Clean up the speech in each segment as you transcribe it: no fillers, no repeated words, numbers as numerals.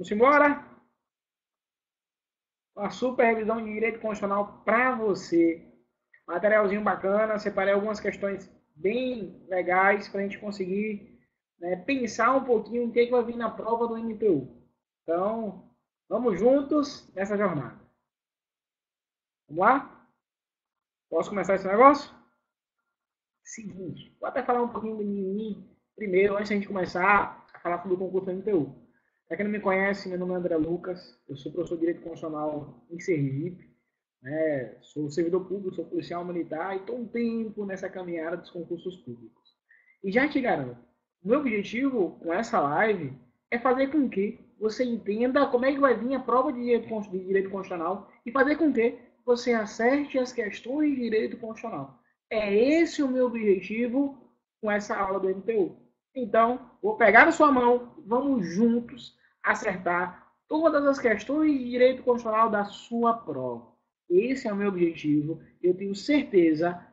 Vamos embora? Uma super revisão de direito constitucional para você. Materialzinho bacana, separei algumas questões bem legais para a gente conseguir, né, pensar um pouquinho o que vai vir na prova do MPU. Então, vamos juntos nessa jornada. Vamos lá? Posso começar esse negócio? Seguinte, vou até falar um pouquinho de mim primeiro, antes de a gente começar a falar sobre o concurso do MPU. Para quem não me conhece, meu nome é André Lucas, eu sou professor de Direito Constitucional em Sergipe, né? Sou servidor público, sou policial militar e estou um tempo nessa caminhada dos concursos públicos. E já te garanto, o meu objetivo com essa live é fazer com que você entenda como é que vai vir a prova de direito constitucional e fazer com que você acerte as questões de direito constitucional. É esse o meu objetivo com essa aula do MPU. Então, vou pegar na sua mão, vamos juntos acertar todas as questões de direito constitucional da sua prova. Esse é o meu objetivo. Eu tenho certeza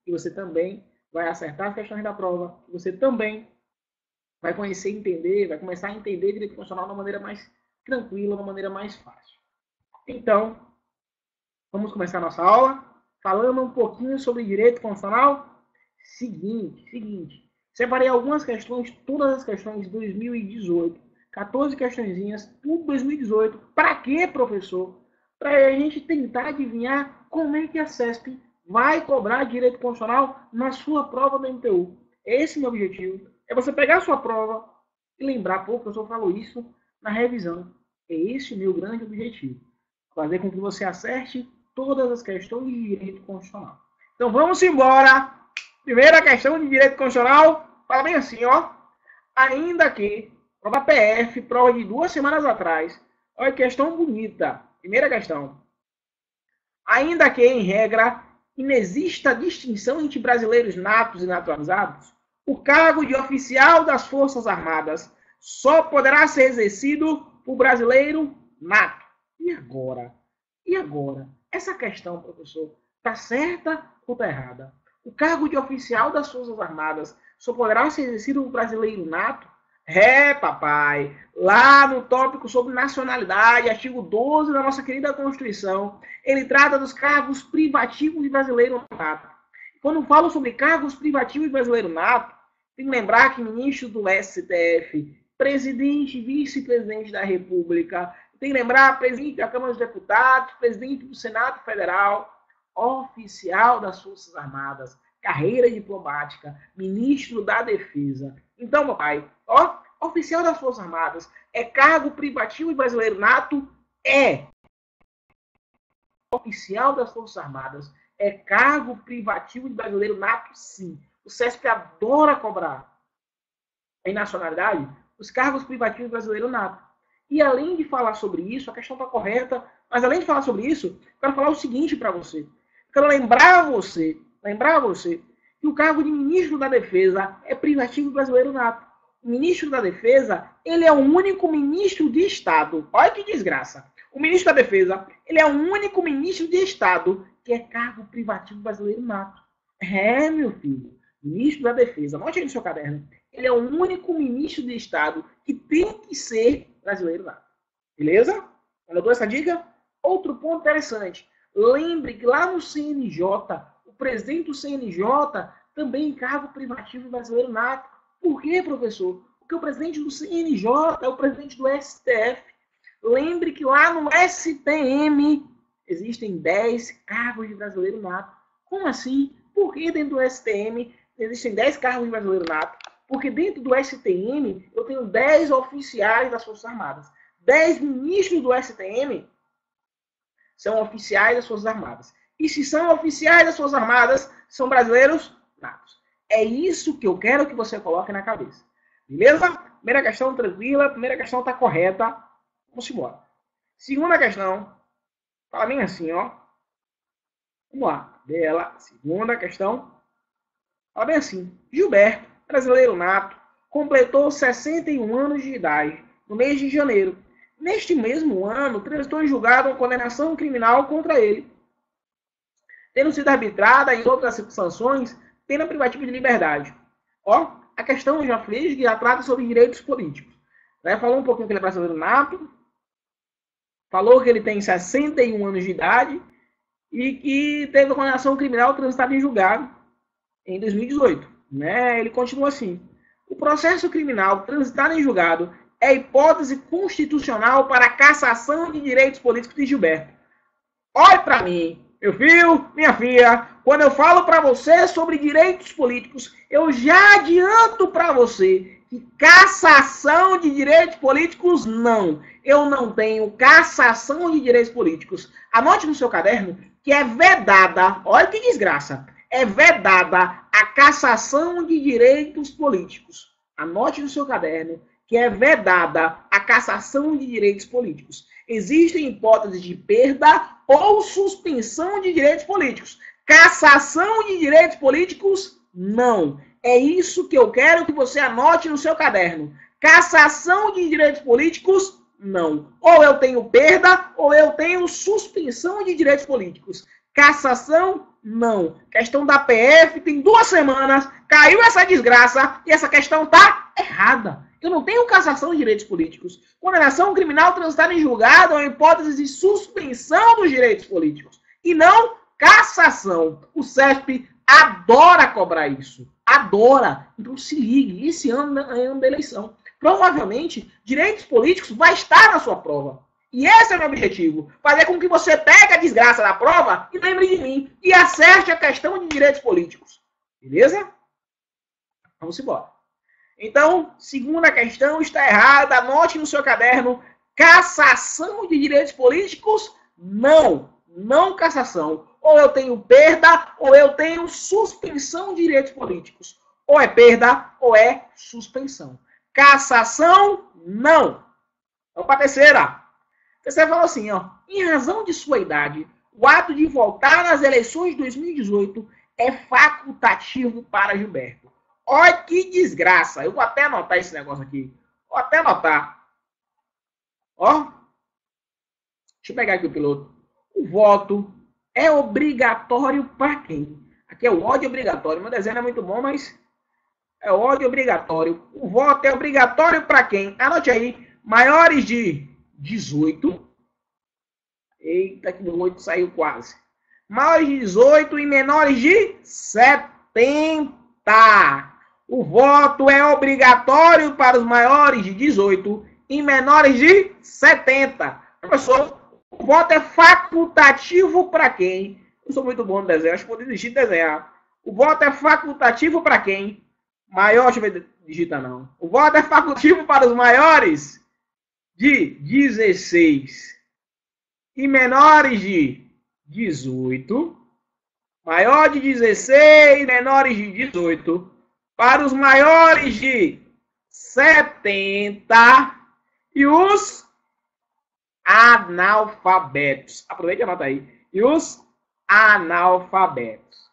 que você também vai acertar as questões da prova, que você também vai conhecer e entender, vai começar a entender direito constitucional de uma maneira mais tranquila, de uma maneira mais fácil. Então, vamos começar a nossa aula falando um pouquinho sobre direito constitucional. Seguinte, separei algumas questões, todas as questões de 2018, 14 questõezinhas, tudo 2018. Para quê, professor? Para a gente tentar adivinhar como é que a CESP vai cobrar direito constitucional na sua prova do MPU. Esse é o meu objetivo. É você pegar a sua prova e lembrar, pô, o professor falou isso na revisão. É esse o meu grande objetivo. Fazer com que você acerte todas as questões de direito constitucional. Então vamos embora. Primeira questão de direito constitucional, fala bem assim, ó. Ainda que, prova PF, prova de 2 semanas atrás, olha que questão bonita. Primeira questão. Ainda que, em regra, inexista distinção entre brasileiros natos e naturalizados, o cargo de oficial das Forças Armadas só poderá ser exercido por brasileiro nato. E agora? E agora? Essa questão, professor, está certa ou está errada? O cargo de oficial das Forças Armadas só poderá ser exercido por brasileiro nato? É, papai, lá no tópico sobre nacionalidade, artigo 12 da nossa querida Constituição, ele trata dos cargos privativos de brasileiro nato. Quando falo sobre cargos privativos de brasileiro nato, tem que lembrar que ministro do STF, presidente e vice-presidente da República, tem que lembrar presidente da Câmara dos Deputados, presidente do Senado Federal, oficial das Forças Armadas, carreira diplomática, ministro da Defesa. Então, papai, ó, oficial das Forças Armadas é cargo privativo de brasileiro nato? É. Oficial das Forças Armadas é cargo privativo de brasileiro nato? Sim. O CESP adora cobrar em nacionalidade os cargos privativos de brasileiro nato. E além de falar sobre isso, a questão está correta, mas além de falar sobre isso, quero falar o seguinte para você. Quero lembrar você que o cargo de ministro da Defesa é privativo brasileiro nato. O ministro da Defesa, ele é o único ministro de Estado. Olha que desgraça. O ministro da Defesa, ele é o único ministro de Estado que é cargo privativo brasileiro nato. É, meu filho. Ministro da Defesa, anote aí no seu caderno. Ele é o único ministro de Estado que tem que ser brasileiro nato. Beleza? Anotou essa dica? Outro ponto interessante. Lembre que lá no CNJ, o presidente do CNJ também é cargo privativo brasileiro nato. Por quê, professor? Porque o presidente do CNJ é o presidente do STF. Lembre que lá no STM existem 10 cargos de brasileiro nato. Como assim? Por que dentro do STM existem 10 cargos de brasileiro nato? Porque dentro do STM eu tenho 10 oficiais das Forças Armadas. 10 ministros do STM são oficiais das Forças Armadas. E se são oficiais das Forças Armadas, são brasileiros natos. É isso que eu quero que você coloque na cabeça. Beleza? Primeira questão tranquila, primeira questão está correta. Vamos embora. Segunda questão, fala bem assim, ó. Vamos lá. Dela, segunda questão. Fala bem assim. Gilberto, brasileiro nato, completou 61 anos de idade no mês de janeiro. Neste mesmo ano, transitou em julgado uma condenação criminal contra ele, tendo sido arbitrada em outras sanções, pena privativa de liberdade. Ó, a questão já fez que já trata sobre direitos políticos. Né? Falou um pouquinho que ele é brasileiro nato. Falou que ele tem 61 anos de idade e que teve a condenação criminal transitada em julgado em 2018. Né? Ele continua assim. O processo criminal transitado em julgado é hipótese constitucional para a cassação de direitos políticos de Gilberto. Olhe para mim, meu filho, minha filha, quando eu falo para você sobre direitos políticos, eu já adianto para você que cassação de direitos políticos, não. Eu não tenho cassação de direitos políticos. Anote no seu caderno que é vedada, olha que desgraça, é vedada a cassação de direitos políticos. Anote no seu caderno que é vedada a cassação de direitos políticos. Existem hipóteses de perda ou suspensão de direitos políticos. Cassação de direitos políticos, não. É isso que eu quero que você anote no seu caderno. Cassação de direitos políticos, não. Ou eu tenho perda, ou eu tenho suspensão de direitos políticos. Cassação, não. Questão da PF, tem 2 semanas, caiu essa desgraça e essa questão tá errada. Eu não tenho cassação de direitos políticos. Condenação criminal transitada em julgado é uma hipótese de suspensão dos direitos políticos. E não cassação. O CESP adora cobrar isso. Adora. Então se ligue. Esse ano é ano da eleição. Provavelmente, direitos políticos vai estar na sua prova. E esse é o meu objetivo. Fazer com que você pegue a desgraça da prova e lembre de mim. E acerte a questão de direitos políticos. Beleza? Vamos embora. Então, segunda questão está errada. Anote no seu caderno. Cassação de direitos políticos? Não. Não cassação. Ou eu tenho perda, ou eu tenho suspensão de direitos políticos. Ou é perda, ou é suspensão. Cassação? Não. Vamos para a terceira. Você falou assim, ó. Em razão de sua idade, o ato de votar nas eleições de 2018 é facultativo para Gilberto. Olha que desgraça. Eu vou até anotar esse negócio aqui. Vou até anotar. Ó. Deixa eu pegar aqui o piloto. O voto é obrigatório para quem? Aqui é o ódio obrigatório. Meu desenho é muito bom, mas é o ódio obrigatório. O voto é obrigatório para quem? Anote aí. Maiores de 18. Eita, que meu 8 saiu quase. Maiores de 18 e menores de 70. O voto é obrigatório para os maiores de 18 e menores de 70. Professor, o voto é facultativo para quem? Eu sou muito bom no desenho, acho que vou desistir de desenhar. O voto é facultativo para quem? Maior, deixa eu ver, digita não. O voto é facultativo para os maiores de 16 e menores de 18. Maior de 16, menores de 18. Para os maiores de 70 e os analfabetos. Aproveite e anota aí. E os analfabetos.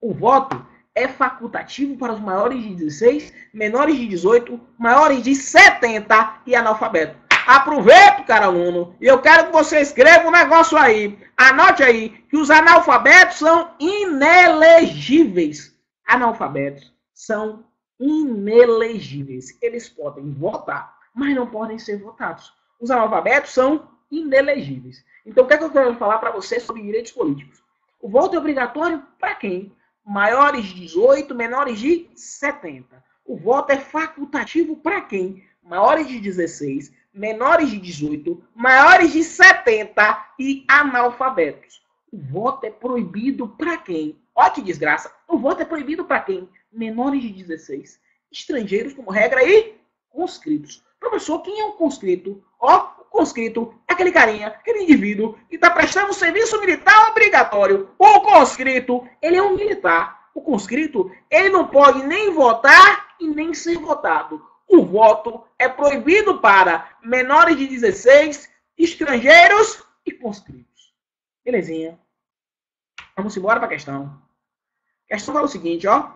O voto é facultativo para os maiores de 16, menores de 18, maiores de 70 e analfabetos. Aproveita, cara aluno, e eu quero que você escreva um negócio aí. Anote aí que os analfabetos são inelegíveis. Analfabetos são inelegíveis. Eles podem votar, mas não podem ser votados. Os analfabetos são inelegíveis. Então, o que é que eu quero falar para você sobre direitos políticos? O voto é obrigatório para quem? Maiores de 18, menores de 70. O voto é facultativo para quem? Maiores de 16, menores de 18, maiores de 70 e analfabetos. O voto é proibido para quem? Olha que desgraça. O voto é proibido para quem? Menores de 16. Estrangeiros, como regra, e conscritos. Professor, quem é um conscrito? Ó, o conscrito é aquele carinha, aquele indivíduo que está prestando serviço militar obrigatório. O conscrito, ele é um militar. O conscrito, ele não pode nem votar e nem ser votado. O voto é proibido para menores de 16, estrangeiros e conscritos. Belezinha. Vamos embora para a questão. A questão fala o seguinte, ó.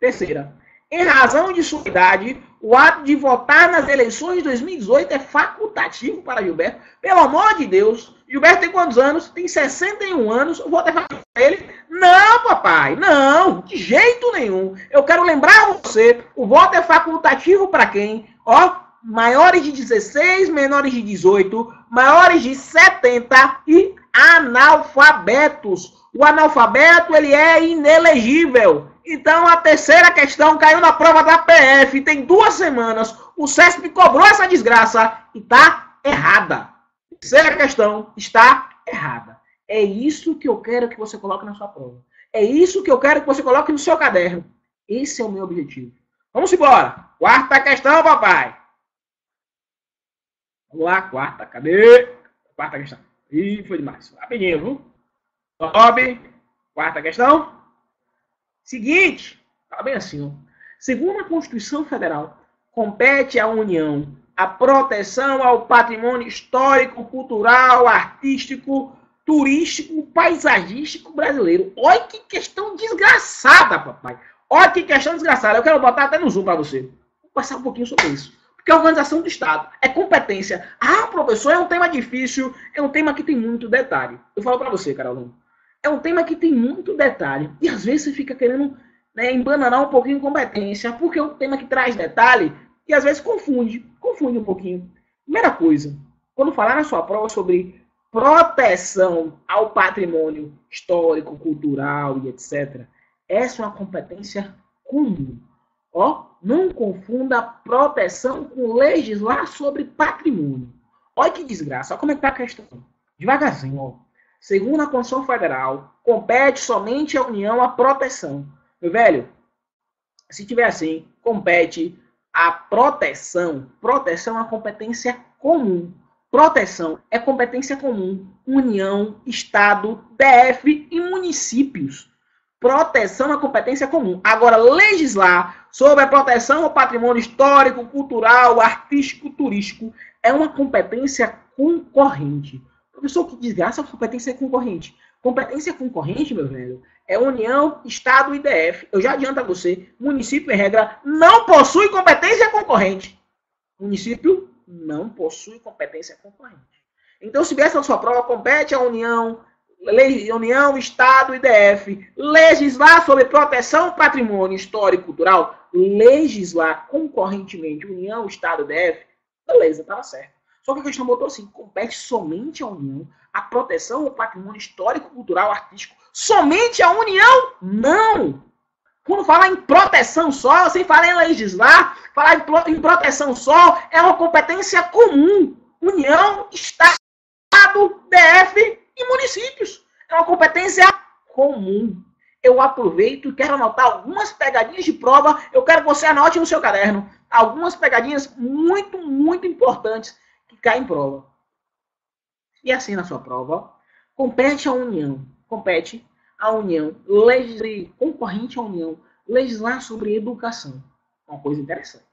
Terceira. Em razão de sua idade, o ato de votar nas eleições de 2018 é facultativo para Gilberto. Pelo amor de Deus. Gilberto tem quantos anos? Tem 61 anos. O voto é facultativo para ele? Não, papai. Não. De jeito nenhum. Eu quero lembrar você. O voto é facultativo para quem? Ó, maiores de 16, menores de 18, maiores de 70 e analfabetos. O analfabeto, ele é inelegível. Então, a terceira questão caiu na prova da PF. Tem 2 semanas. O CESP cobrou essa desgraça e está errada. A terceira questão está errada. É isso que eu quero que você coloque na sua prova. É isso que eu quero que você coloque no seu caderno. Esse é o meu objetivo. Vamos embora. Quarta questão, papai. Vamos lá, quarta. Cadê? Quarta questão. Ih, foi demais. Rapidinho, viu? Sobe. Quarta questão. Seguinte. Tá bem assim, ó. Segundo a Constituição Federal, compete à União a proteção ao patrimônio histórico, cultural, artístico, turístico, paisagístico brasileiro. Olha que questão desgraçada, papai. Olha que questão desgraçada. Eu quero botar até no Zoom para você. Vou passar um pouquinho sobre isso. Porque a organização do Estado é competência. Ah, professor, é um tema difícil. É um tema que tem muito detalhe. Eu falo para você, Carol. É um tema que tem muito detalhe. E às vezes você fica querendo, né, embananar um pouquinho de competência. Porque é um tema que traz detalhe e às vezes confunde um pouquinho. Primeira coisa, quando falar na sua prova sobre proteção ao patrimônio histórico, cultural e etc., essa é uma competência comum. Ó, não confunda proteção com legislar sobre patrimônio. Olha que desgraça, olha como é que tá a questão. Devagarzinho, ó. Segundo a Constituição Federal, compete somente à União a proteção. Meu velho, se tiver assim, compete a proteção. Proteção é uma competência comum. Proteção é competência comum. União, Estado, DF e municípios. Proteção é competência comum. Agora, legislar sobre a proteção ao patrimônio histórico, cultural, artístico, turístico é uma competência concorrente. Professor, que desgraça, a competência é concorrente. Competência concorrente, meu velho, é União, Estado e DF. Eu já adianto a você, município, em regra, não possui competência concorrente. Município não possui competência concorrente. Então, se viesse na sua prova, compete à União, Estado e DF, legislar sobre proteção ao patrimônio histórico e cultural, legislar concorrentemente União, Estado e DF, beleza, estava certo. Só que a questão botou assim, compete somente à União a proteção ao patrimônio histórico, cultural, artístico, somente à União? Não! Quando fala em proteção só, sem falar em legislar, falar em proteção só, é uma competência comum. União, Estado, DF e municípios. É uma competência comum. Eu aproveito e quero anotar algumas pegadinhas de prova. Eu quero que você anote no seu caderno. Algumas pegadinhas muito, muito importantes que caem em prova. E assim na sua prova, compete à União, concorrente à União, legislar sobre educação. Uma coisa interessante.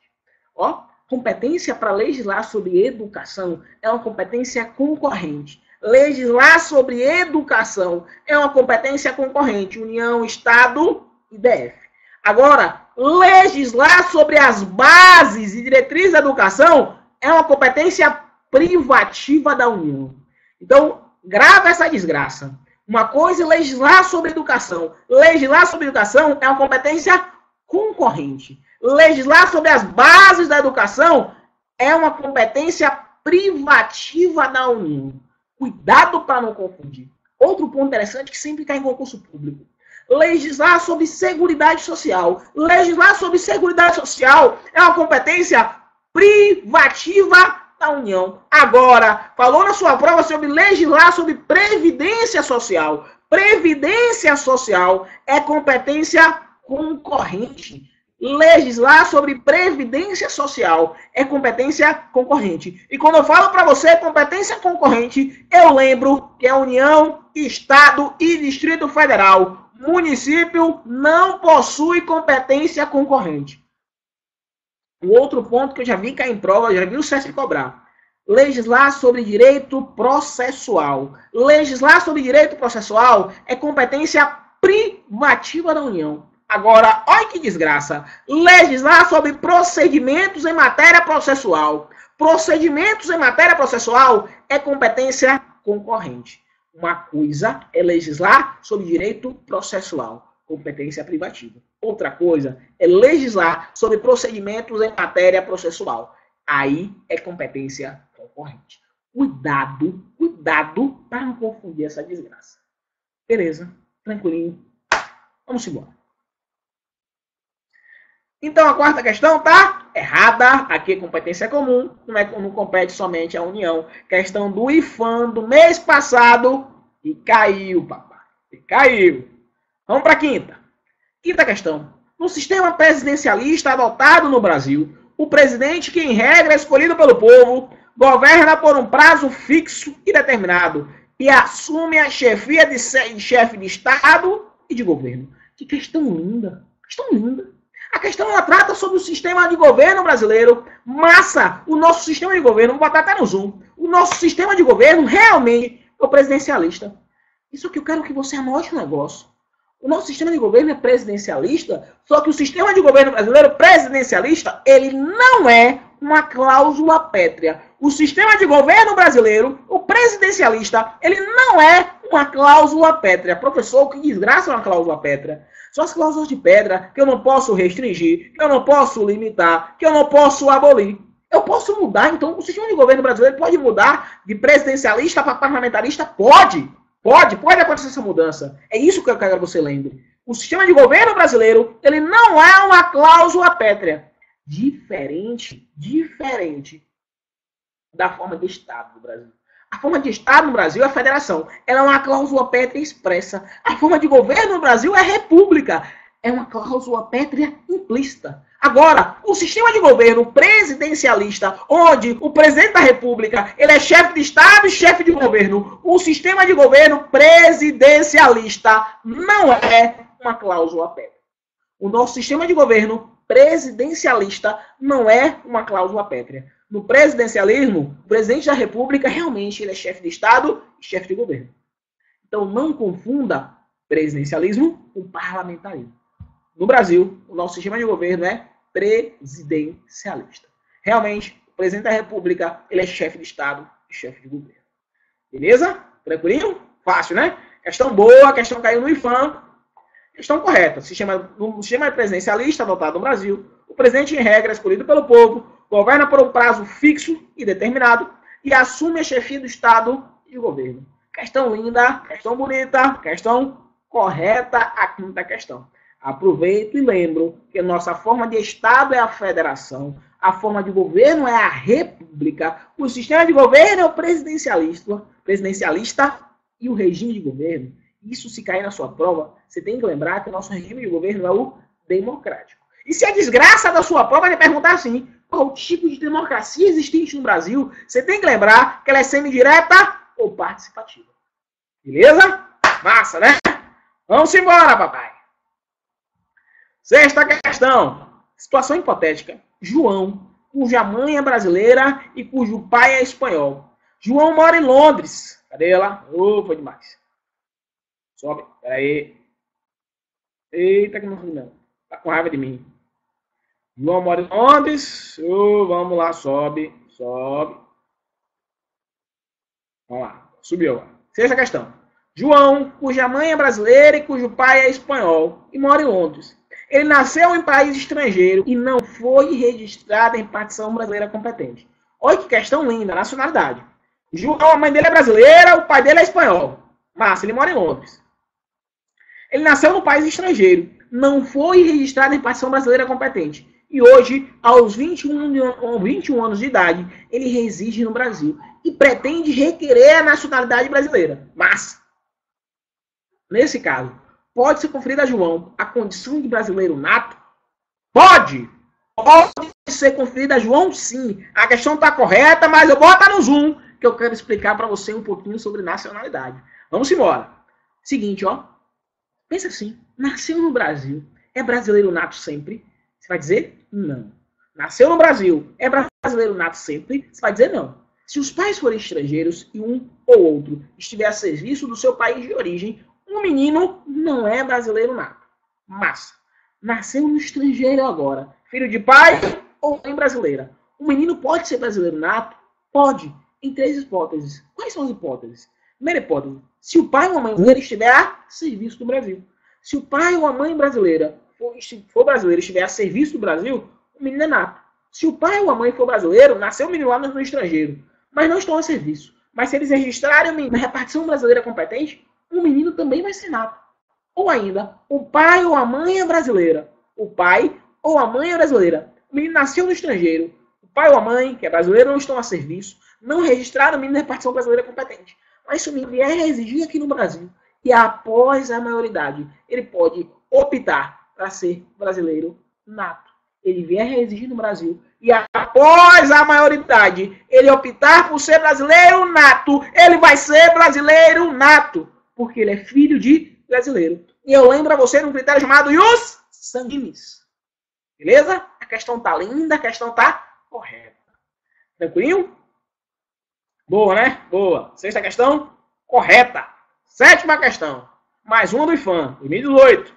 Ó, competência para legislar sobre educação é uma competência concorrente. Legislar sobre educação é uma competência concorrente. União, Estado e DF. Agora, legislar sobre as bases e diretrizes da educação é uma competência privativa da União. Então, grava essa desgraça. Uma coisa é legislar sobre educação. Legislar sobre educação é uma competência concorrente. Legislar sobre as bases da educação é uma competência privativa da União. Cuidado para não confundir. Outro ponto interessante que sempre cai em concurso público. Legislar sobre Seguridade Social. Legislar sobre Seguridade Social é uma competência privativa da União. Agora, falou na sua prova sobre legislar sobre Previdência Social. Previdência Social é competência concorrente. Legislar sobre Previdência Social é competência concorrente. E quando eu falo para você competência concorrente, eu lembro que é União, Estado e Distrito Federal. Município não possui competência concorrente. O outro ponto que eu já vi cair em prova, já vi o CESP cobrar. Legislar sobre direito processual. Legislar sobre direito processual é competência privativa da União. Agora, olha que desgraça. Legislar sobre procedimentos em matéria processual. Procedimentos em matéria processual é competência concorrente. Uma coisa é legislar sobre direito processual. competência privativa. Outra coisa é legislar sobre procedimentos em matéria processual. Aí é competência concorrente. Cuidado, cuidado para não confundir essa desgraça. Beleza, tranquilinho. Vamos embora. Então a quarta questão tá errada. Aqui é competência comum, não compete somente a União. Questão do IFAM do mês passado e caiu, papai. E caiu. Vamos para a quinta. Quinta questão. No sistema presidencialista adotado no Brasil, o presidente, que em regra é escolhido pelo povo, governa por um prazo fixo e determinado e assume a chefia de chefe de Estado e de governo. Que questão linda. Questão linda. A questão ela trata sobre o sistema de governo brasileiro. Massa! O nosso sistema de governo, vou botar até no zoom. O nosso sistema de governo realmente é o presidencialista. Isso que eu quero que você anote um negócio. O nosso sistema de governo é presidencialista, só que o sistema de governo brasileiro presidencialista, ele não é uma cláusula pétrea. O sistema de governo brasileiro, o presidencialista, ele não é uma cláusula pétrea. Professor, que desgraça é uma cláusula pétrea? São as cláusulas de pedra que eu não posso restringir, que eu não posso limitar, que eu não posso abolir. Eu posso mudar, então, o sistema de governo brasileiro pode mudar de presidencialista para parlamentarista? Pode acontecer essa mudança. É isso que eu quero que você lembre. O sistema de governo brasileiro, ele não é uma cláusula pétrea. Diferente da forma de Estado do Brasil. A forma de Estado no Brasil é a federação. Ela é uma cláusula pétrea expressa. A forma de governo no Brasil é a república. É uma cláusula pétrea implícita. Agora, o sistema de governo presidencialista, onde o presidente da república ele é chefe de Estado e chefe de governo, o sistema de governo presidencialista não é uma cláusula pétrea. O nosso sistema de governo presidencialista não é uma cláusula pétrea. No presidencialismo, o presidente da república realmente ele é chefe de Estado e chefe de governo. Então não confunda presidencialismo com parlamentarismo. No Brasil, o nosso sistema de governo é presidencialista. Realmente, o presidente da república ele é chefe de Estado e chefe de governo. Beleza? Tranquilinho? Fácil, né? Questão boa, questão caiu no IFAM. Questão correta. No sistema presidencialista adotado no Brasil, o presidente, em regra, é escolhido pelo povo, governa por um prazo fixo e determinado e assume a chefia do Estado e do governo. Questão linda, questão bonita, questão correta, a quinta questão. Aproveito e lembro que nossa forma de Estado é a federação, a forma de governo é a república, o sistema de governo é o presidencialista e o regime de governo. Isso, se cair na sua prova, você tem que lembrar que o nosso regime de governo é o democrático. E se a desgraça da sua prova lhe perguntar assim, qual tipo de democracia existente no Brasil, você tem que lembrar que ela é semidireta ou participativa. Beleza? Massa, né? Vamos embora, papai. Sexta questão. Situação hipotética. João, cuja mãe é brasileira e cujo pai é espanhol. João mora em Londres. Cadê ela? Foi demais. Sobe. Peraí. Eita, que não. Tá com raiva de mim. João mora em Londres. Vamos lá, sobe. Vamos lá. Subiu. Sexta questão. João, cuja mãe é brasileira e cujo pai é espanhol e mora em Londres. Ele nasceu em país estrangeiro e não foi registrado em partição brasileira competente. Olha que questão linda, nacionalidade. João, a mãe dele é brasileira, o pai dele é espanhol. Massa, ele mora em Londres. Ele nasceu no país estrangeiro, não foi registrado em partição brasileira competente. E hoje, aos 21 anos de idade, ele reside no Brasil e pretende requerer a nacionalidade brasileira. Mas, nesse caso, pode ser conferida a João a condição de brasileiro nato? Pode ser conferida a João, sim. A questão está correta, mas eu boto no zoom que eu quero explicar para você um pouquinho sobre nacionalidade. Vamos embora. Seguinte, ó. Pensa assim, nasceu no Brasil, é brasileiro nato sempre? Você vai dizer não. Nasceu no Brasil, é brasileiro nato sempre? Você vai dizer não. Se os pais forem estrangeiros e um ou outro estiver a serviço do seu país de origem, um menino não é brasileiro nato. Mas nasceu no estrangeiro agora, filho de pai ou mãe brasileira. O menino pode ser brasileiro nato? Pode, em 3 hipóteses. Quais são as hipóteses? Primeira hipótese, se o pai ou a mãe brasileira estiver a serviço do Brasil. Se o pai ou a mãe brasileira for brasileiro e estiver a serviço do Brasil, o menino é nato. Se o pai ou a mãe for brasileiro, nasceu o menino lá no estrangeiro, mas não estão a serviço. Mas se eles registrarem o menino na repartição brasileira competente, o menino também vai ser nato. Ou ainda, o pai ou a mãe é brasileira. O pai ou a mãe é brasileira. O menino nasceu no estrangeiro. O pai ou a mãe, que é brasileiro, não estão a serviço. Não registraram o menino na repartição brasileira competente. Mas se o menino vier residir aqui no Brasil, e após a maioridade, ele pode optar para ser brasileiro nato. Ele vier residir no Brasil, e após a maioridade, ele optar por ser brasileiro nato, ele vai ser brasileiro nato, porque ele é filho de brasileiro. E eu lembro a você de um critério chamado ius sanguinis. Beleza? A questão tá linda, a questão tá correta. Tranquilinho? Boa, né? Boa. Sexta questão, correta. Sétima questão, mais uma do IFAM, 2018.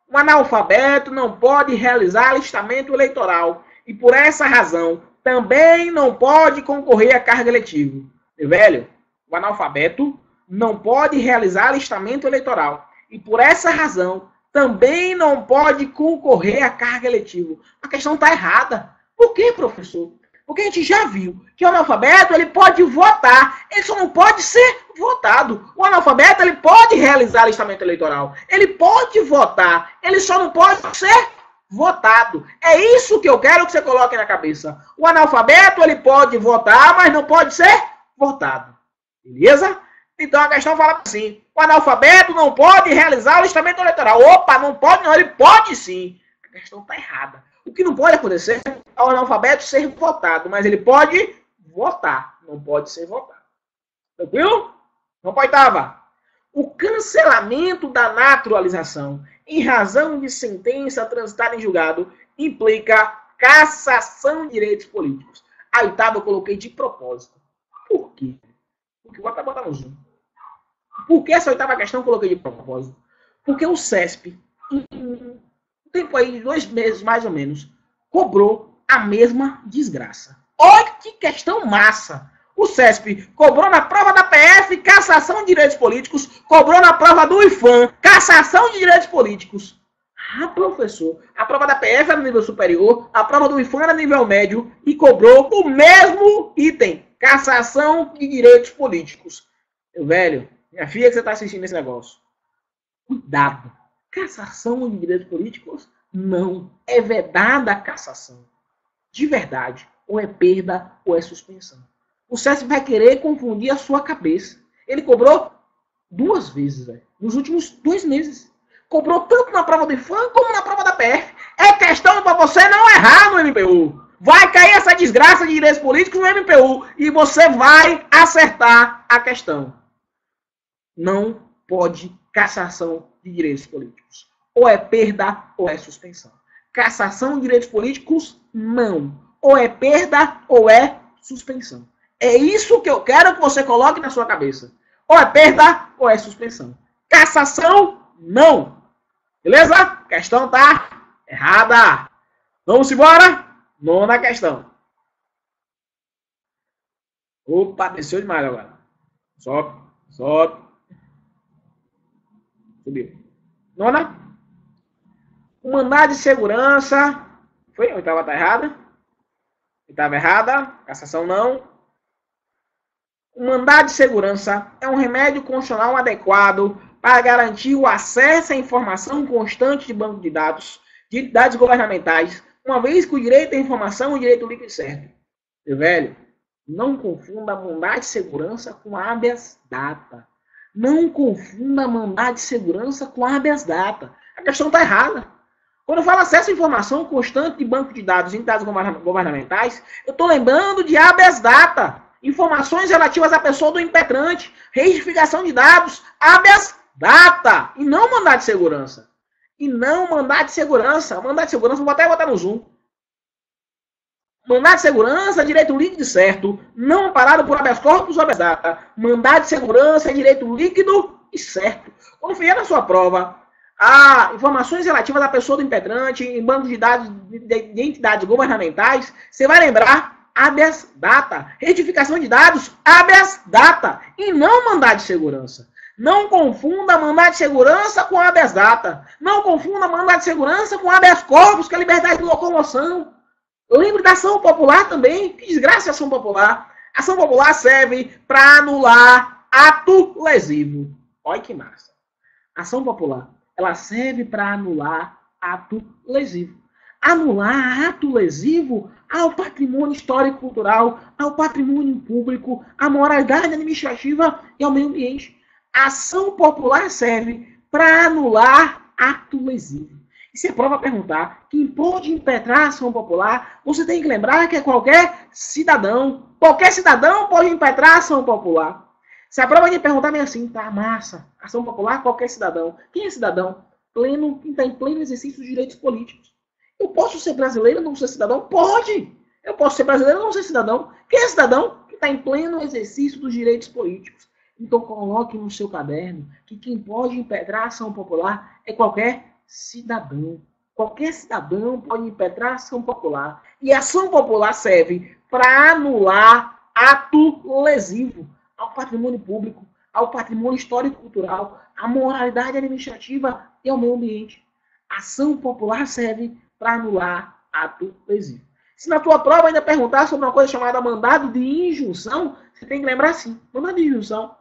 Um analfabeto não pode realizar alistamento eleitoral e, por essa razão, também não pode concorrer a cargo eletivo. Meu velho, o analfabeto não pode realizar alistamento eleitoral e, por essa razão, também não pode concorrer a cargo eletivo. A questão está errada. Por quê, professor? Porque a gente já viu que o analfabeto ele pode votar, ele só não pode ser votado. O analfabeto ele pode realizar alistamento eleitoral, ele pode votar, ele só não pode ser votado. É isso que eu quero que você coloque na cabeça. O analfabeto ele pode votar, mas não pode ser votado. Beleza? Então a questão fala assim, o analfabeto não pode realizar alistamento eleitoral. Opa, não pode não, ele pode sim. A questão está errada. O que não pode acontecer é o analfabeto ser votado, mas ele pode votar, não pode ser votado. Tranquilo? Vamos para a oitava. O cancelamento da naturalização em razão de sentença transitada em julgado implica cassação de direitos políticos. A oitava eu coloquei de propósito. Por quê? Porque vou até botar no zoom. Por que essa oitava questão eu coloquei de propósito? Porque o CESP, em tempo aí de 2 meses mais ou menos, cobrou a mesma desgraça. Olha que questão massa! O CESP cobrou na prova da PF cassação de direitos políticos, cobrou na prova do IFAM cassação de direitos políticos. Ah, professor, a prova da PF era no nível superior, a prova do IFAM era no nível médio e cobrou o mesmo item, cassação de direitos políticos. Meu velho, minha filha que você está assistindo esse negócio, cuidado. Cassação de direitos políticos? Não. É vedada a cassação. De verdade. Ou é perda ou é suspensão. O CESP vai querer confundir a sua cabeça. Ele cobrou 2 vezes, véio, nos últimos 2 meses. Cobrou tanto na prova do IFAM como na prova da PF. É questão para você não errar no MPU. Vai cair essa desgraça de direitos políticos no MPU e você vai acertar a questão. Não pode cassação de direitos políticos. Ou é perda ou é suspensão. Cassação de direitos políticos, não. Ou é perda ou é suspensão. É isso que eu quero que você coloque na sua cabeça. Ou é perda ou é suspensão. Cassação, não. Beleza? A questão tá errada. Vamos embora? 9ª questão. Opa, desceu demais agora. Sobe, sobe. Subiu. 9ª. O mandado de segurança. Foi? A oitava tá errada. Oitava errada. Cassação não. O mandado de segurança é um remédio constitucional adequado para garantir o acesso à informação constante de banco de dados governamentais, uma vez que o direito à informação é um direito líquido e certo. Meu velho, não confunda mandado de segurança com habeas data. Não confunda mandado de segurança com habeas data. A questão está errada. Quando eu falo acesso à informação constante de banco de dados em entidades governamentais, eu estou lembrando de habeas data. Informações relativas à pessoa do impetrante, regificação de dados, habeas data, e não mandado de segurança. E não mandado de segurança. Mandado de segurança, vou até botar no zoom. Mandado de segurança é direito líquido e certo, não amparado por habeas corpus ou habeas data. Mandado de segurança é direito líquido e certo. Quando vier na sua prova, informações relativas à pessoa do impetrante em bancos de dados de entidades governamentais, você vai lembrar habeas data. Retificação de dados, habeas data. E não mandado de segurança. Não confunda mandado de segurança com habeas data. Não confunda mandado de segurança com habeas corpus, que é a liberdade de locomoção. Lembre da ação popular também. Que desgraça a ação popular. A ação popular serve para anular ato lesivo. Olha que massa. A ação popular, ela serve para anular ato lesivo. Anular ato lesivo ao patrimônio histórico e cultural, ao patrimônio público, à moralidade administrativa e ao meio ambiente. A ação popular serve para anular ato lesivo. E se a prova perguntar quem pode impetrar a ação popular, você tem que lembrar que é qualquer cidadão. Qualquer cidadão pode impetrar a ação popular. Se a prova me perguntar bem assim, tá massa, ação popular, qualquer cidadão. Quem é cidadão? Quem está em pleno exercício dos direitos políticos. Eu posso ser brasileiro e não ser cidadão? Pode! Eu posso ser brasileiro e não ser cidadão. Quem é cidadão? Que está em pleno exercício dos direitos políticos. Então coloque no seu caderno que quem pode impetrar a ação popular é qualquer cidadão. Qualquer cidadão pode impetrar a ação popular. E a ação popular serve para anular ato lesivo ao patrimônio público, ao patrimônio histórico e cultural, à moralidade administrativa e ao meio ambiente. A ação popular serve para anular ato lesivo. Se na tua prova ainda perguntar sobre uma coisa chamada mandado de injunção, você tem que lembrar assim, mandado de injunção.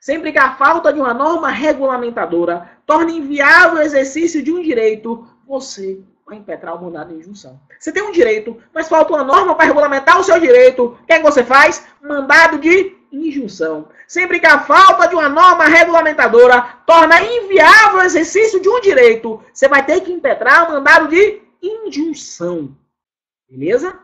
Sempre que a falta de uma norma regulamentadora torne inviável o exercício de um direito, você vai impetrar o mandado de injunção. Você tem um direito, mas falta uma norma para regulamentar o seu direito. O que é que você faz? Mandado de injunção. Sempre que a falta de uma norma regulamentadora torna inviável o exercício de um direito, você vai ter que impetrar o mandado de injunção. Beleza?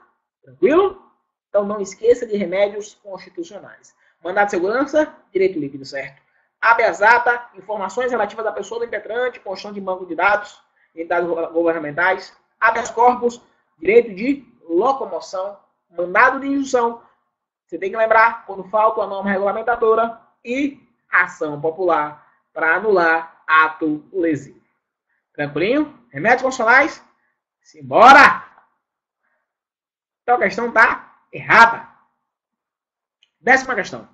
Tranquilo? Então não esqueça de remédios constitucionais. Mandado de segurança, direito líquido, certo? Habeas data, informações relativas à pessoa do impetrante, construção de banco de dados, entidades governamentais. Habeas corpus, direito de locomoção. Mandado de injunção. Você tem que lembrar quando falta uma norma regulamentadora e ação popular para anular ato lesivo. Tranquilinho? Remédios constitucionais? Simbora! Então a questão está errada. 10ª questão.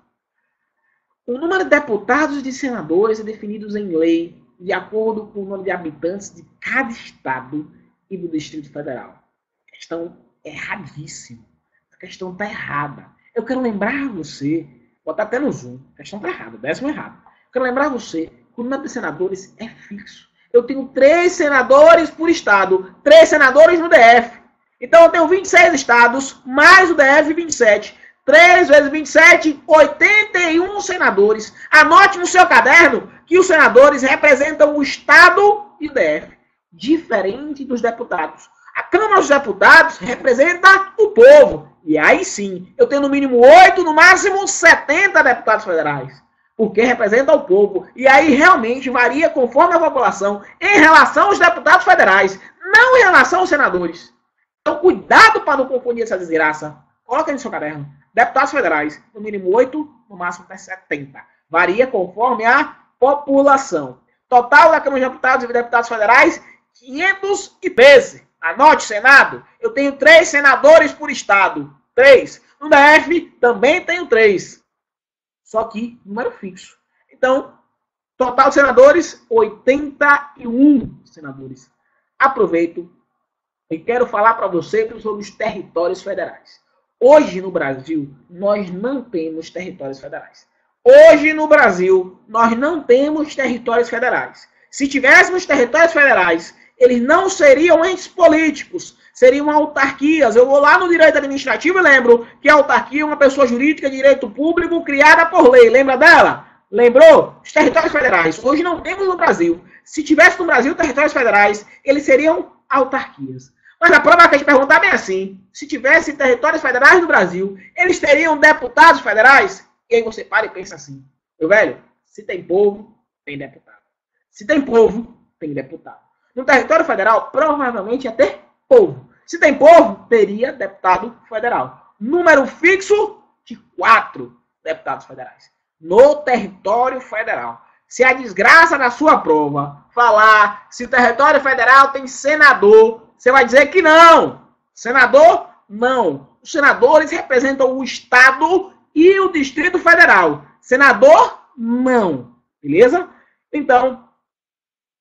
O número de deputados e de senadores é definido em lei de acordo com o número de habitantes de cada estado e do Distrito Federal. Questão erradíssima. A questão está errada. Eu quero lembrar você, vou botar até no Zoom, a questão está errada, 10º errado. Eu quero lembrar você que o número de senadores é fixo. Eu tenho 3 senadores por estado, 3 senadores no DF. Então eu tenho 26 estados, mais o DF 27. 3 vezes 27, 81 senadores. Anote no seu caderno que os senadores representam o Estado e o DF. Diferente dos deputados. A Câmara dos Deputados representa o povo. E aí sim, eu tenho no mínimo 8, no máximo 70 deputados federais. Porque representa o povo. E aí realmente varia conforme a população em relação aos deputados federais. Não em relação aos senadores. Então cuidado para não confundir essa desgraça. Coloca aí no seu caderno. Deputados federais, no mínimo 8, no máximo até 70. Varia conforme a população. Total da Câmara de Deputados e deputados federais, 513. Anote, Senado. Eu tenho 3 senadores por estado. 3. No DF, também tenho 3. Só que número fixo. Então, total de senadores, 81 senadores. Aproveito e quero falar para você sobre os territórios federais. Hoje no Brasil, nós não temos territórios federais. Hoje no Brasil, nós não temos territórios federais. Se tivéssemos territórios federais, eles não seriam entes políticos, seriam autarquias. Eu vou lá no direito administrativo e lembro que a autarquia é uma pessoa jurídica de direito público criada por lei. Lembra dela? Lembrou? Os territórios federais. Hoje não temos no Brasil. Se tivesse no Brasil territórios federais, eles seriam autarquias. Mas a prova que a gente perguntar bem assim, se tivesse territórios federais no Brasil, eles teriam deputados federais? E aí você para e pensa assim, meu velho, se tem povo, tem deputado. Se tem povo, tem deputado. No território federal, provavelmente ia ter povo. Se tem povo, teria deputado federal. Número fixo de 4 deputados federais. No território federal. Se a desgraça da sua prova falar se o território federal tem senador, você vai dizer que não. Senador, não. Os senadores representam o Estado e o Distrito Federal. Senador, Não. Beleza? Então,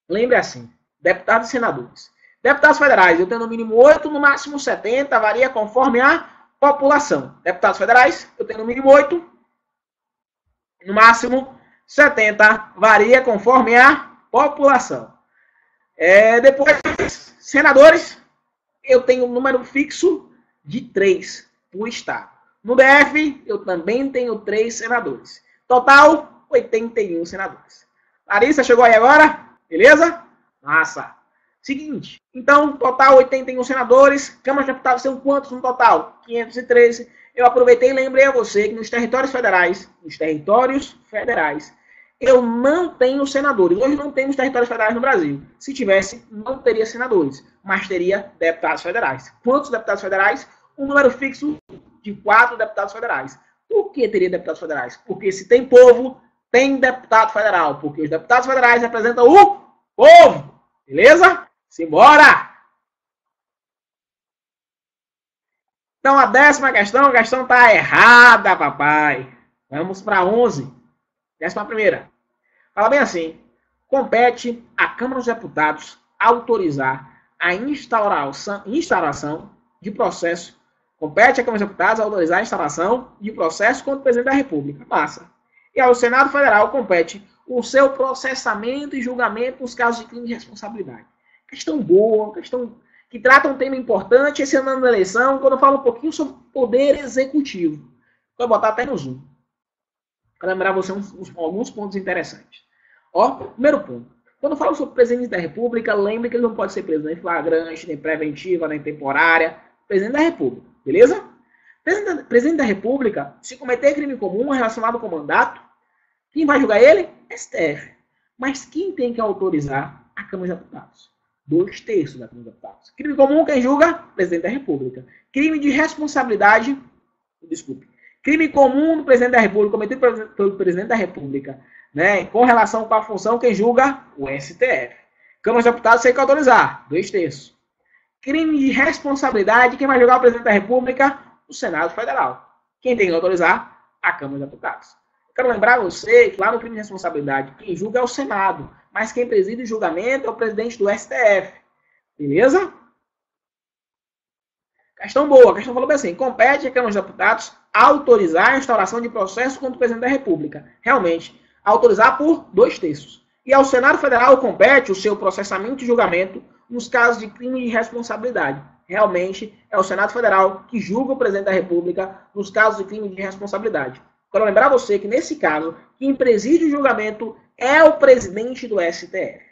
lembre assim, deputados e senadores. Deputados federais, eu tenho no mínimo 8, no máximo 70, varia conforme a população. Deputados federais, eu tenho no mínimo 8, no máximo 70, varia conforme a população. Depois, senadores, eu tenho um número fixo de 3 por estado. No DF, eu também tenho 3 senadores. Total, 81 senadores. Larissa, chegou aí agora? Beleza? Massa. Seguinte, então, total 81 senadores. Câmara de Deputados são quantos no total? 513. Eu aproveitei e lembrei a você que nos territórios federais, eu não tenho senadores. Hoje não temos territórios federais no Brasil. Se tivesse, não teria senadores, mas teria deputados federais. Quantos deputados federais? Um número fixo de 4 deputados federais. Por que teria deputados federais? Porque se tem povo, tem deputado federal. Porque os deputados federais representam o povo. Beleza? Simbora! Então, a 10ª questão, a questão está errada, papai. Vamos para 11. 11ª. Fala bem assim. Compete à Câmara dos Deputados autorizar a instauração de processo. Compete à Câmara dos Deputados autorizar a instauração de processo contra o Presidente da República. Massa. E ao Senado Federal compete o seu processamento e julgamento nos casos de crime de responsabilidade. Questão boa, questão que trata um tema importante esse ano da eleição, quando eu falo um pouquinho sobre poder executivo. Vou botar até no Zoom, para lembrar você alguns pontos interessantes. Primeiro ponto. Quando eu falo sobre o Presidente da República, lembre que ele não pode ser preso nem flagrante, nem preventiva, nem temporária. Presidente da República, beleza? Presidente da República, se cometer crime comum relacionado com o mandato, quem vai julgar ele? STF. Mas quem tem que autorizar? A Câmara dos Deputados. 2/3 da Câmara dos Deputados. Crime comum, quem julga? Presidente da República. Crime de responsabilidade, crime comum do Presidente da República, cometido pelo Presidente da República, né, com relação com a função, quem julga? O STF. Câmara dos Deputados tem que autorizar. 2/3. Crime de responsabilidade, quem vai julgar o Presidente da República? O Senado Federal. Quem tem que autorizar? A Câmara dos Deputados. Quero lembrar você que lá no crime de responsabilidade, quem julga é o Senado, mas quem preside o julgamento é o presidente do STF. Beleza? Questão boa. A questão falou bem assim. Compete à Câmara dos Deputados autorizar a instauração de processo contra o Presidente da República. Realmente, autorizar por 2/3. E ao Senado Federal compete o seu processamento e julgamento nos casos de crime de responsabilidade. Realmente, é o Senado Federal que julga o Presidente da República nos casos de crime de responsabilidade. Quero lembrar você que, nesse caso, quem preside o julgamento é o presidente do STF.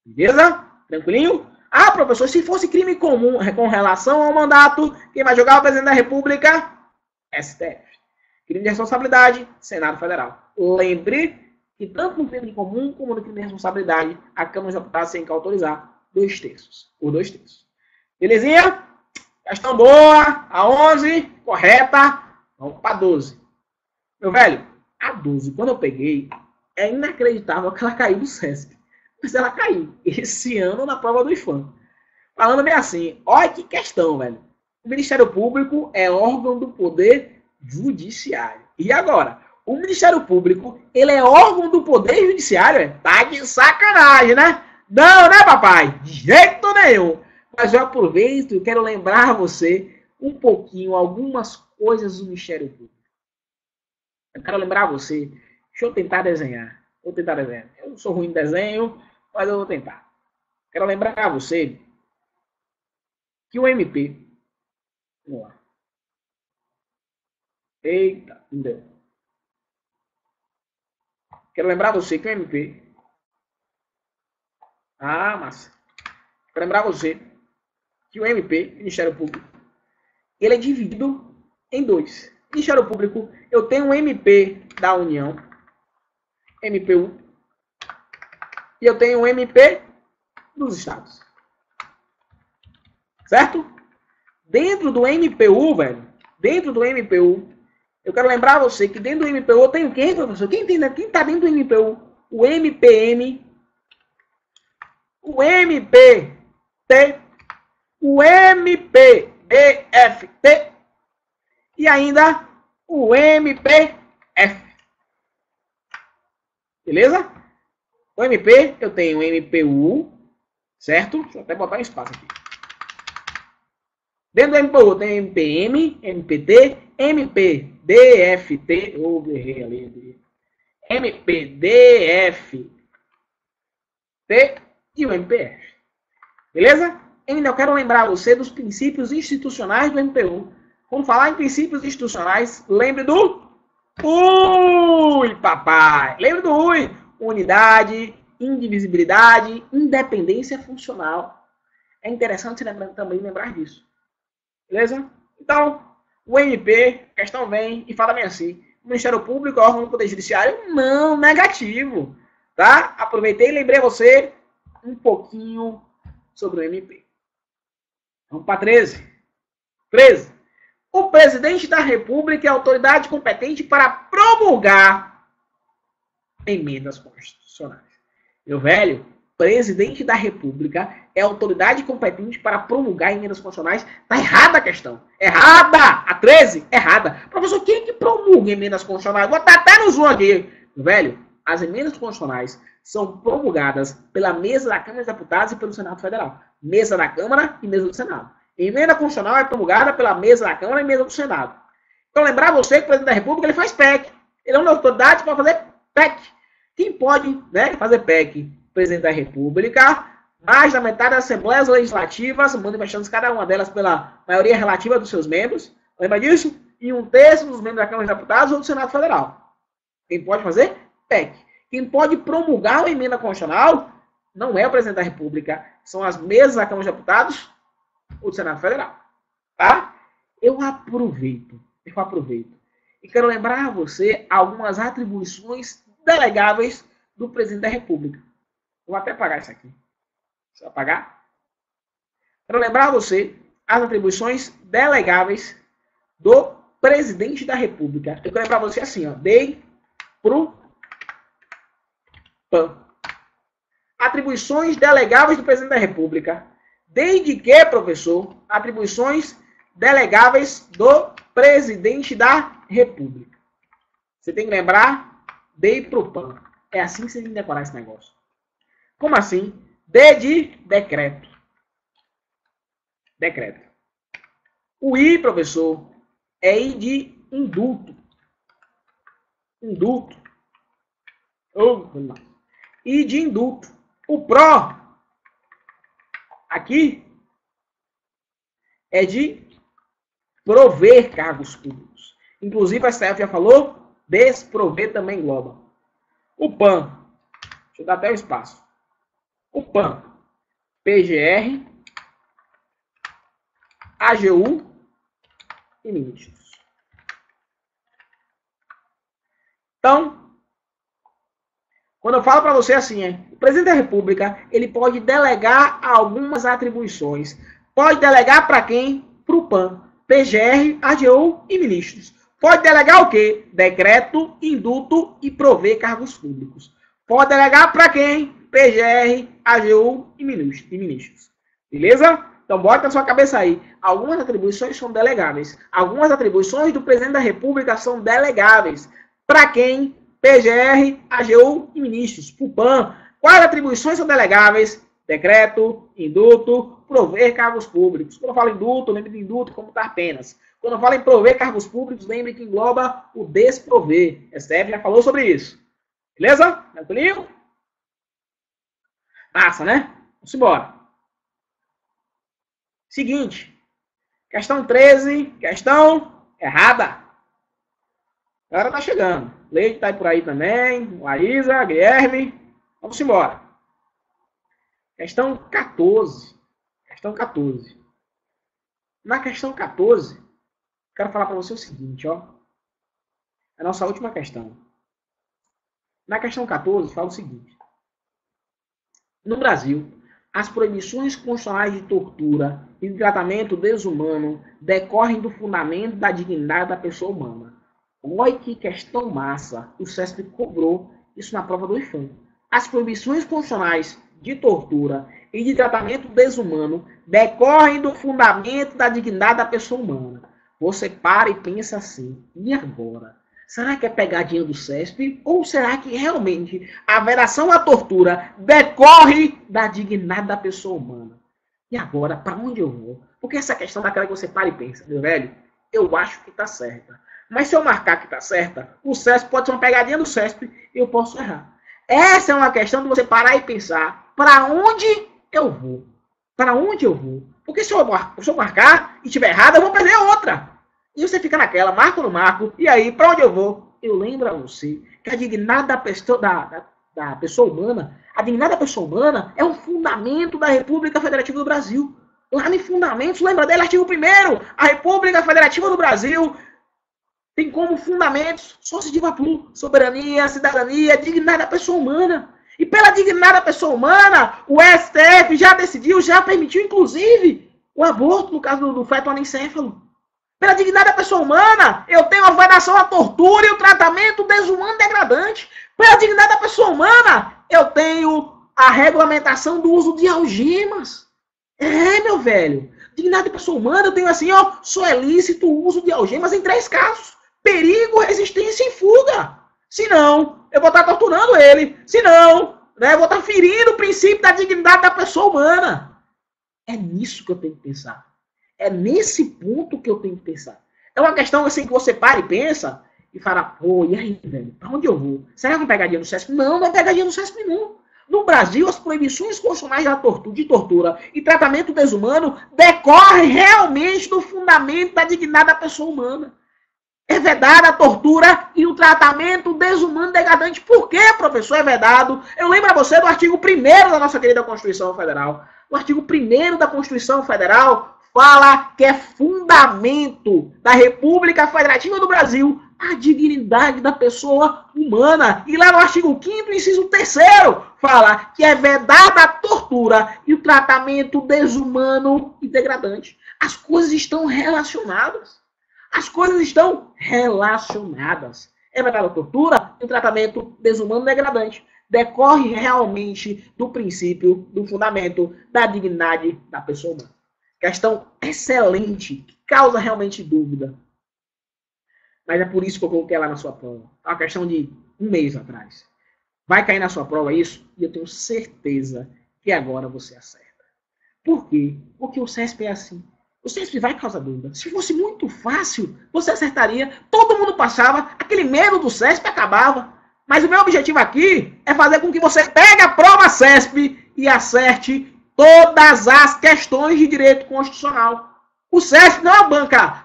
Beleza? Tranquilinho? Professor, se fosse crime comum com relação ao mandato, quem vai julgar é o presidente da República? STF. Crime de responsabilidade, Senado Federal. Lembre que tanto no crime comum como no crime de responsabilidade, a Câmara dos Deputados tem que autorizar 2/3. Por 2/3. Belezinha? Questão boa. A 11, correta. Vamos para a 12. Meu velho, a 12, quando eu peguei, é inacreditável que ela caiu do SESC. Mas ela caiu esse ano na prova do IFAM. Falando bem assim, olha que questão, velho. O Ministério Público é órgão do Poder Judiciário. E agora? O Ministério Público, ele é órgão do Poder Judiciário? Tá de sacanagem, né? Não, né, papai? De jeito nenhum. Mas eu aproveito e quero lembrar a você um pouquinho, algumas coisas do Ministério Público. Eu quero lembrar você. Deixa eu tentar desenhar. Vou tentar desenhar. Eu não sou ruim em desenho, mas eu vou tentar. Quero lembrar a você que o MP... Vamos lá. Eita, não deu. Quero lembrar a você que o MP... massa. Quero lembrar a você que o MP, Ministério Público, ele é dividido em 2. Ministério Público, eu tenho um MP da União, MPU, e eu tenho um MP dos Estados. Certo? Dentro do MPU, velho, dentro do MPU, eu quero lembrar a você que dentro do MPU eu tenho quem, professor? Quem está dentro do MPU? O MPM, o MPT, o MPBFT, e ainda o MPF. Beleza? O MP, eu tenho MPU, certo? Deixa eu até botar um espaço aqui. Dentro do MPU tem MPM, MPT, MPDFT, errei ali, MPDFT e o MPF. Beleza? Ainda eu quero lembrar você dos princípios institucionais do MPU. Quando falar em princípios institucionais, lembre do UI, papai. Lembre do UI. Unidade, indivisibilidade, independência funcional. É interessante também lembrar disso. Beleza? Então, o MP, a questão vem e fala bem assim. O Ministério Público, órgão do Poder Judiciário, não, negativo. Tá? Aproveitei e lembrei você um pouquinho sobre o MP. Vamos para 13. 13. O presidente da República é a autoridade competente para promulgar emendas constitucionais. Meu velho, presidente da República é a autoridade competente para promulgar emendas constitucionais. Tá errada a questão. Errada! A 13, errada. Professor, quem é que promulga emendas constitucionais? Vou botar até no zoom aqui. Meu velho, as emendas constitucionais são promulgadas pela mesa da Câmara dos Deputados e pelo Senado Federal. Mesa da Câmara e mesa do Senado. Emenda constitucional é promulgada pela mesa da Câmara e mesa do Senado. Então, lembrar você que o presidente da República ele faz PEC. Ele é uma autoridade para fazer PEC. Quem pode, né, fazer PEC? O presidente da República, mais da metade das assembleias legislativas, manifestando cada uma delas pela maioria relativa dos seus membros. Lembra disso? E 1/3 dos membros da Câmara dos Deputados ou do Senado Federal. Quem pode fazer? PEC. Quem pode promulgar uma emenda constitucional não é o presidente da República, são as mesas da Câmara dos Deputados ou do Senado Federal. Tá? Eu aproveito e quero lembrar a você algumas atribuições delegáveis do presidente da República. Vou até apagar isso aqui. Deixa eu apagar. Quero lembrar a você as atribuições delegáveis do presidente da República. Eu quero lembrar você assim, ó. Dei pro PAN. Atribuições delegáveis do presidente da República. Desde que, professor, atribuições delegáveis do presidente da República. Você tem que lembrar, dei pro PAN. É assim que você tem que decorar esse negócio. Como assim? D de decreto. Decreto. O I, professor, é I de indulto. Indulto. I de indulto. O PRO, aqui, é de prover cargos públicos. Inclusive, a STF já falou, desprover também engloba. O PAN, deixa eu dar até o espaço. O PAN, PGR, AGU e ministros. Então, quando eu falo para você assim, o presidente da República, ele pode delegar algumas atribuições. Pode delegar para quem? Para o PAN, PGR, AGU e ministros. Pode delegar o quê? Decreto, indulto e prover cargos públicos. Pode delegar para quem? PGR, AGU e ministros. Beleza? Então, bota na sua cabeça aí. Algumas atribuições são delegáveis. Algumas atribuições do presidente da República são delegáveis. Para quem? PGR, AGU e ministros. Para o PAN. Quais atribuições são delegáveis? Decreto, indulto, prover cargos públicos. Quando eu falo indulto, lembre de indulto como dar penas. Quando eu falo em prover cargos públicos, lembre que engloba o desprover. A STF já falou sobre isso. Beleza? Tranquilinho? Massa, né? Vamos embora. Seguinte. Questão 13. Questão errada. A galera tá chegando. Leite tá aí por aí também. Larissa, Guilherme. Vamos embora. Questão 14. Questão 14. Na questão 14, quero falar para você o seguinte, ó. É a nossa última questão. Na questão 14, fala o seguinte. No Brasil, as proibições constitucionais de tortura e de tratamento desumano decorrem do fundamento da dignidade da pessoa humana. Olha que questão massa. O CESP cobrou isso na prova do IFAM. As proibições constitucionais de tortura e de tratamento desumano decorrem do fundamento da dignidade da pessoa humana. Você para e pensa assim. E agora? Será que é pegadinha do CESP? Ou será que realmente a vedação à tortura decorre da dignidade da pessoa humana? E agora, para onde eu vou? Porque essa questão daquela que você para e pensa, meu velho, eu acho que está certa. Mas se eu marcar que está certa, o CESP pode ser uma pegadinha do CESP e eu posso errar. Essa é uma questão de você parar e pensar, para onde eu vou? Para onde eu vou? Porque se eu marcar e estiver errado, eu vou perder outra. E você fica naquela, marco ou não marco, e aí, para onde eu vou? Eu lembro a você que a dignidade da pessoa humana, a dignidade da pessoa humana é um fundamento da República Federativa do Brasil. Lá em Fundamentos, lembra dele, artigo 1º, a República Federativa do Brasil tem como fundamentos soberania, cidadania, dignidade da pessoa humana. E pela dignidade da pessoa humana, o STF já decidiu, já permitiu, inclusive, o aborto, no caso do feto anencéfalo. Pela dignidade da pessoa humana, eu tenho a vedação à tortura e o tratamento desumano e degradante. Pela dignidade da pessoa humana, eu tenho a regulamentação do uso de algemas. Meu velho. Dignidade da pessoa humana, eu tenho assim, ó, só é lícito o uso de algemas em 3 casos. Perigo, resistência e fuga. Se não, eu vou estar torturando ele. Se não, eu vou estar ferindo o princípio da dignidade da pessoa humana. É nisso que eu tenho que pensar. É nesse ponto que eu tenho que pensar. É uma questão assim que você para e pensa e fala, pô, e aí, velho, pra onde eu vou? Será que é uma pegadinha do CESP? Não, não é pegadinha do CESP, não. No Brasil, as proibições constitucionais de tortura e tratamento desumano decorrem realmente do fundamento da dignidade da pessoa humana. É vedada a tortura e o tratamento desumano e degradante. Por que, professor, é vedado? Eu lembro a você do artigo 1º da nossa querida Constituição Federal. O artigo 1º da Constituição Federal fala que é fundamento da República Federativa do Brasil a dignidade da pessoa humana. E lá no artigo 5º, inciso 3º, fala que é vedada a tortura e o tratamento desumano e degradante. As coisas estão relacionadas. As coisas estão relacionadas. É vedada a tortura e o tratamento desumano e degradante. Decorre realmente do princípio, do fundamento da dignidade da pessoa humana. Questão excelente, que causa realmente dúvida. Mas é por isso que eu coloquei lá na sua prova. É uma questão de 1 mês atrás. Vai cair na sua prova isso? E eu tenho certeza que agora você acerta. Por quê? Porque o CESP é assim. O CESP vai causar dúvida. Se fosse muito fácil, você acertaria. Todo mundo passava. Aquele medo do CESP acabava. Mas o meu objetivo aqui é fazer com que você pegue a prova CESP e acerte todas as questões de direito constitucional. O CESP não é uma banca,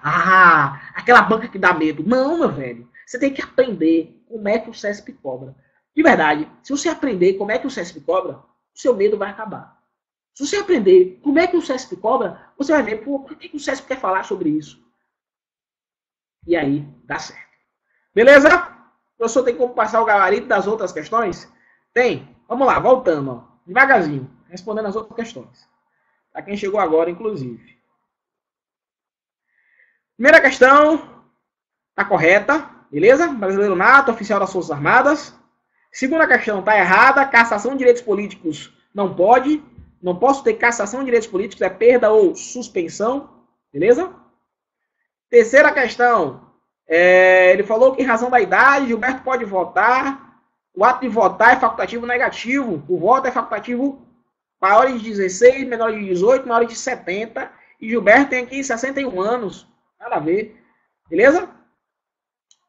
aquela banca que dá medo. Não, meu velho. Você tem que aprender como é que o CESP cobra. De verdade, se você aprender como é que o CESP cobra, o seu medo vai acabar. Se você aprender como é que o CESP cobra, você vai ver, pô, por que o CESP quer falar sobre isso? E aí, dá certo. Beleza? O professor tem como passar o gabarito das outras questões? Tem. Vamos lá, voltando, ó. Devagarzinho, respondendo as outras questões. Para quem chegou agora, inclusive. Primeira questão, está correta, beleza? Brasileiro nato, oficial das Forças Armadas. Segunda questão, está errada. Cassação de direitos políticos não pode. Não posso ter cassação de direitos políticos, é perda ou suspensão, beleza? Terceira questão, ele falou que em razão da idade, Gilberto pode votar. O ato de votar é facultativo negativo. O voto é facultativo maiores de 16, menores de 18, maiores de 70. E Gilberto tem aqui 61 anos. Nada a ver. Beleza?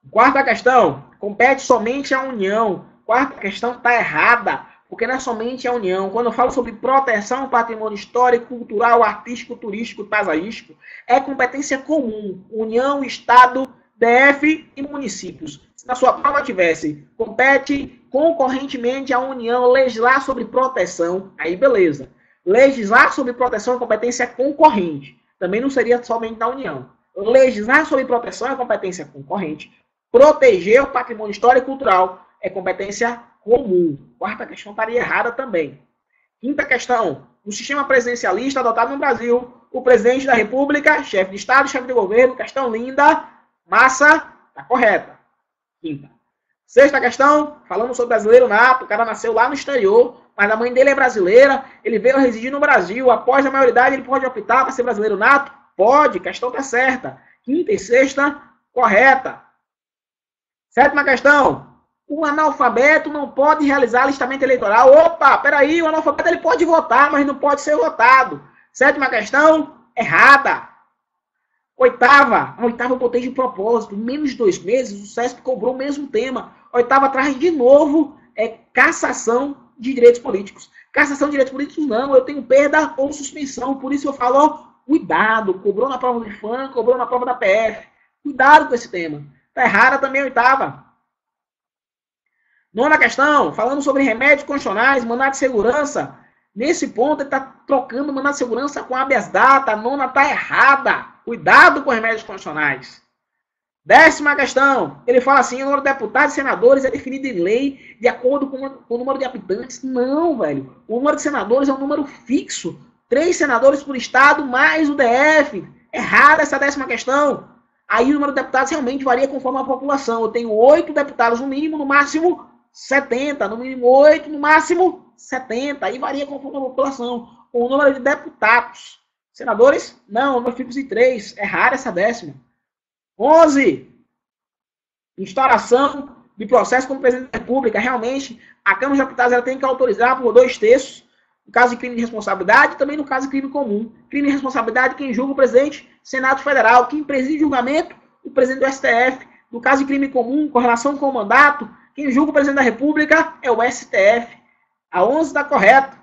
Quarta questão. Compete somente à União. Quarta questão está errada. Porque não é somente a União. Quando eu falo sobre proteção ao patrimônio histórico, cultural, artístico, turístico, paisagístico, é competência comum. União, Estado, DF e municípios. Se na sua prova tivesse, compete concorrentemente à União legislar sobre proteção, aí beleza. Legislar sobre proteção é competência concorrente. Também não seria somente da União. Legislar sobre proteção é competência concorrente. Proteger o patrimônio histórico e cultural é competência comum. Quarta questão estaria errada também. Quinta questão. No sistema presidencialista adotado no Brasil, o presidente da República, chefe de Estado, chefe de governo, questão linda, massa, está correta. Quinta. Sexta questão, falando sobre brasileiro nato, o cara nasceu lá no exterior, mas a mãe dele é brasileira, ele veio residir no Brasil, após a maioridade ele pode optar para ser brasileiro nato? Pode, questão está certa. Quinta e sexta, correta. Sétima questão. O analfabeto não pode realizar alistamento eleitoral. Opa, peraí, o analfabeto ele pode votar, mas não pode ser votado. Sétima questão, errada. Oitava, a oitava eu botei de propósito. Em menos de 2 meses, o CESP cobrou o mesmo tema. Oitava traz de novo cassação de direitos políticos. Cassação de direitos políticos não, eu tenho perda ou suspensão. Por isso eu falo, cuidado, cobrou na prova do IFAM, cobrou na prova da PF. Cuidado com esse tema. Tá errada também a oitava. Nona questão, falando sobre remédios constitucionais, mandado de segurança. Nesse ponto, ele está trocando mandado de segurança com habeas data. A nona está errada. Cuidado com remédios constitucionais. 10ª questão, ele fala assim, o número de deputados e senadores é definido em lei de acordo com o número de habitantes. Não, velho. O número de senadores é um número fixo. 3 senadores por estado, mais o DF. Errada essa 10ª questão. Aí o número de deputados realmente varia conforme a população. Eu tenho 8 deputados no mínimo, no máximo 70, no mínimo 8, no máximo 70. Aí varia conforme a população. O número de deputados. Senadores? Não, o número fixo de 3. Errada essa 10ª. 11. Instauração de processo como presidente da República. Realmente, a Câmara de Deputados ela tem que autorizar por 2/3 no caso de crime de responsabilidade e também no caso de crime comum. Crime de responsabilidade, quem julga o presidente, Senado Federal. Quem preside o julgamento, o presidente do STF. No caso de crime comum, com relação com o mandato, quem julga o presidente da República é o STF. A 11 está correta.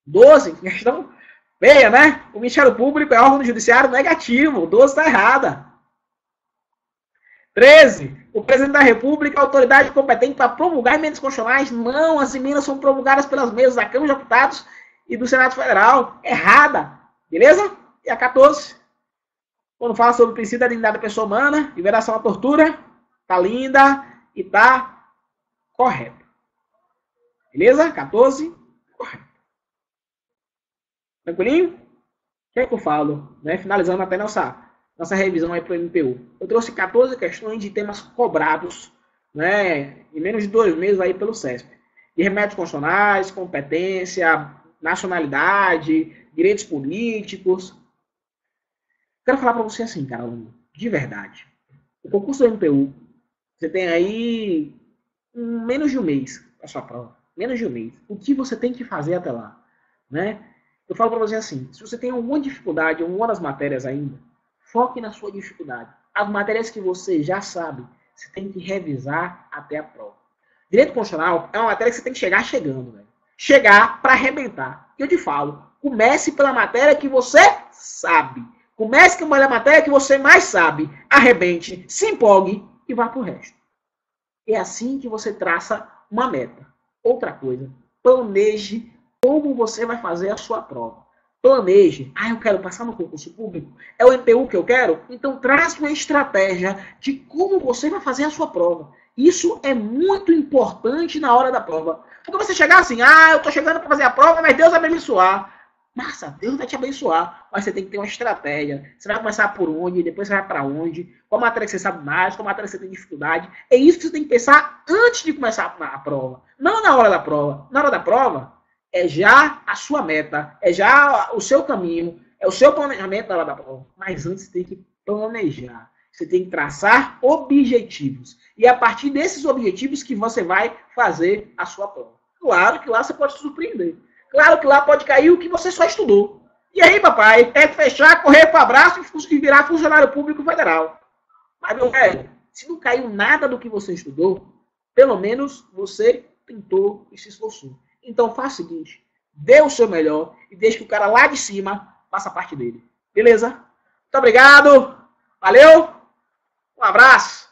12, questão feia, né? O Ministério Público é órgão do judiciário negativo. 12 está errada. 13. O presidente da República é a autoridade competente para promulgar emendas constitucionais. Não, as emendas são promulgadas pelas mesas da Câmara de Deputados e do Senado Federal. Errada. Beleza? E a 14. Quando fala sobre o princípio da dignidade da pessoa humana e vedação à tortura, tá linda e tá correta. Beleza? 14. Correto. Tranquilinho? O que é que eu falo? Né? Finalizando até nossa revisão aí para o MPU. Eu trouxe 14 questões de temas cobrados, né, em menos de 2 meses aí pelo CESP. De remédios constitucionais, competência, nacionalidade, direitos políticos. Quero falar para você assim, cara, de verdade. O concurso do MPU, você tem aí menos de 1 mês para sua prova. Menos de 1 mês. O que você tem que fazer até lá? Né? Eu falo para você assim, se você tem alguma dificuldade em alguma das matérias ainda, foque na sua dificuldade. As matérias que você já sabe, você tem que revisar até a prova. Direito constitucional é uma matéria que você tem que chegar chegando, velho. Chegar para arrebentar. Eu te falo, comece pela matéria que você sabe. Comece pela matéria que você mais sabe. Arrebente, se empolgue e vá pro resto. É assim que você traça uma meta. Outra coisa, planeje como você vai fazer a sua prova. Planeje. Eu quero passar no concurso público. É o MPU que eu quero? Então trace uma estratégia de como você vai fazer a sua prova. Isso é muito importante na hora da prova. Porque você chegar assim, eu tô chegando para fazer a prova, mas Deus vai me abençoar. Massa, Deus vai te abençoar. Mas você tem que ter uma estratégia. Você vai começar por onde, depois você vai para onde, qual matéria que você sabe mais, qual matéria que você tem dificuldade. É isso que você tem que pensar antes de começar a prova. Não na hora da prova. Na hora da prova, é já a sua meta, é já o seu caminho, é o seu planejamento na hora da prova. Mas antes você tem que planejar. Você tem que traçar objetivos. E é a partir desses objetivos que você vai fazer a sua prova. Claro que lá você pode se surpreender. Claro que lá pode cair o que você só estudou. E aí, papai, é fechar, correr para o abraço e virar funcionário público federal. Mas, meu velho, se não caiu nada do que você estudou, pelo menos você tentou e se esforçou. Então faça o seguinte, dê o seu melhor e deixe que o cara lá de cima faça parte dele. Beleza? Muito obrigado. Valeu. Um abraço.